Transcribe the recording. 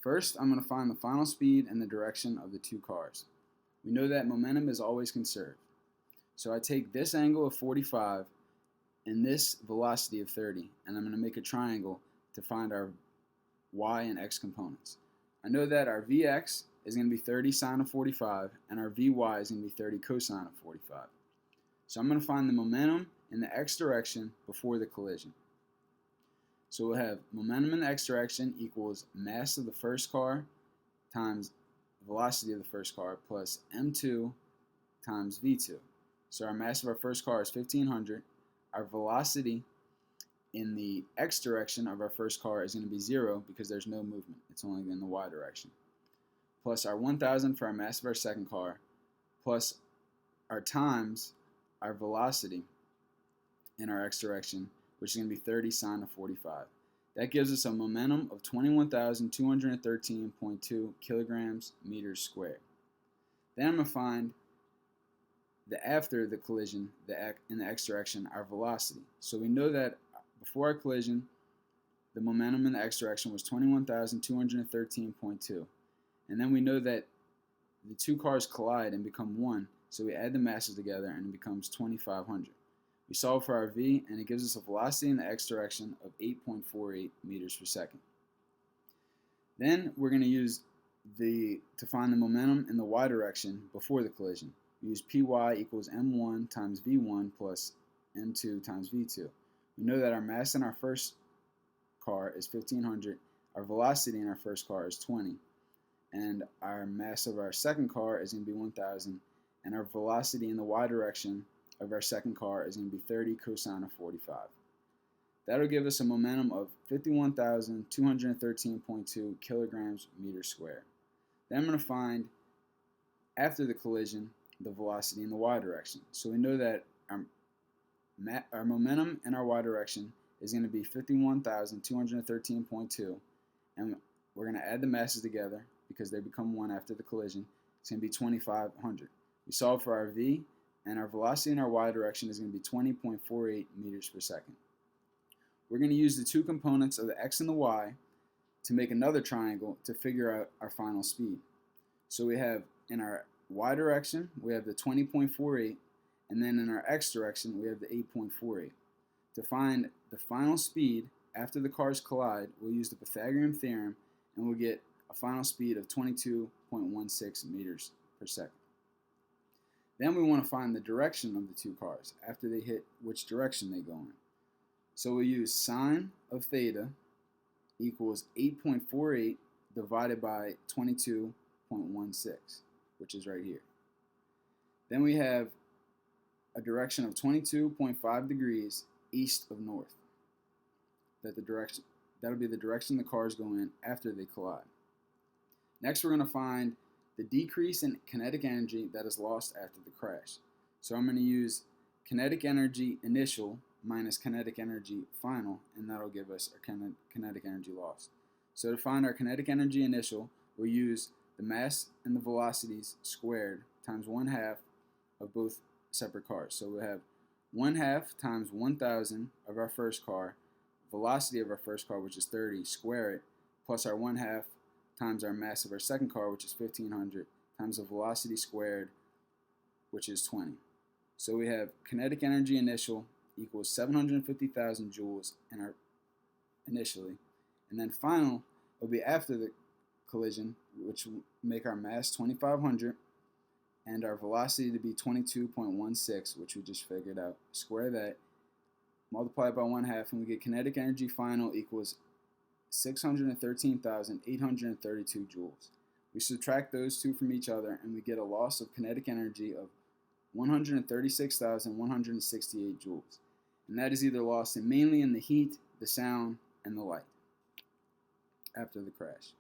First, I'm going to find the final speed and the direction of the two cars. We know that momentum is always conserved. So I take this angle of 45 and this velocity of 30, and I'm going to make a triangle to find our y and x components. I know that our Vx is going to be 30 sine of 45, and our Vy is going to be 30 cosine of 45. So I'm going to find the momentum in the x direction before the collision. So we'll have momentum in the x direction equals mass of the first car times velocity of the first car plus m2 times v2. So our mass of our first car is 1500. Our velocity in the x direction of our first car is going to be 0 because there's no movement. It's only in the y direction. Plus our 1000 for our mass of our second car, plus our times our velocity in our x direction, which is going to be 30 sine of 45. That gives us a momentum of 21,213.2 kilograms meters squared. Then I'm going to find the after the collision, in the x direction, our velocity. So we know that before our collision, the momentum in the x direction was 21,213.2. And then we know that the two cars collide and become one, so we add the masses together and it becomes 2,500. We solve for our v, and it gives us a velocity in the x direction of 8.48 meters per second. Then we're going to use to find the momentum in the y direction before the collision. We use py equals m1 times v1 plus m2 times v2. We know that our mass in our first car is 1500, our velocity in our first car is 20, and our mass of our second car is going to be 1000, and our velocity in the y direction of our second car is going to be 30 cosine of 45. That'll give us a momentum of 51,213.2 kilograms meters squared. Then I'm going to find, after the collision, the velocity in the y direction. So we know that our momentum in our y direction is going to be 51,213.2, and we're going to add the masses together because they become one after the collision. It's going to be 2,500. We solve for our v, and our velocity in our y direction is going to be 20.48 meters per second. We're going to use the two components of the x and the y to make another triangle to figure out our final speed. So we have in our y direction, we have the 20.48, and then in our x direction, we have the 8.48. To find the final speed after the cars collide, we'll use the Pythagorean theorem, and we'll get a final speed of 22.16 meters per second. Then we want to find the direction of the two cars after they hit, which direction they go in. So we use sine of theta equals 8.48 divided by 22.16, which is right here. Then we have a direction of 22.5 degrees east of north. That'll be the direction the cars go in after they collide. Next, we're going to find the decrease in kinetic energy that is lost after the crash. So I'm going to use kinetic energy initial minus kinetic energy final, and that'll give us our kinetic energy loss. So to find our kinetic energy initial, we'll use the mass and the velocities squared times 1/2 of both separate cars. So we have 1/2 times 1000 of our first car, velocity of our first car, which is 30, square it, plus our 1/2 times our mass of our second car, which is 1500, times the velocity squared, which is 20. So we have kinetic energy initial equals 750,000 joules initially, and then final will be after the collision, which will make our mass 2500 and our velocity to be 22.16, which we just figured out. Square that, multiply it by 1/2, and we get kinetic energy final equals 613,832 joules. We subtract those two from each other, and we get a loss of kinetic energy of 136,168 joules. And that is either lost mainly in the heat, the sound, and the light after the crash.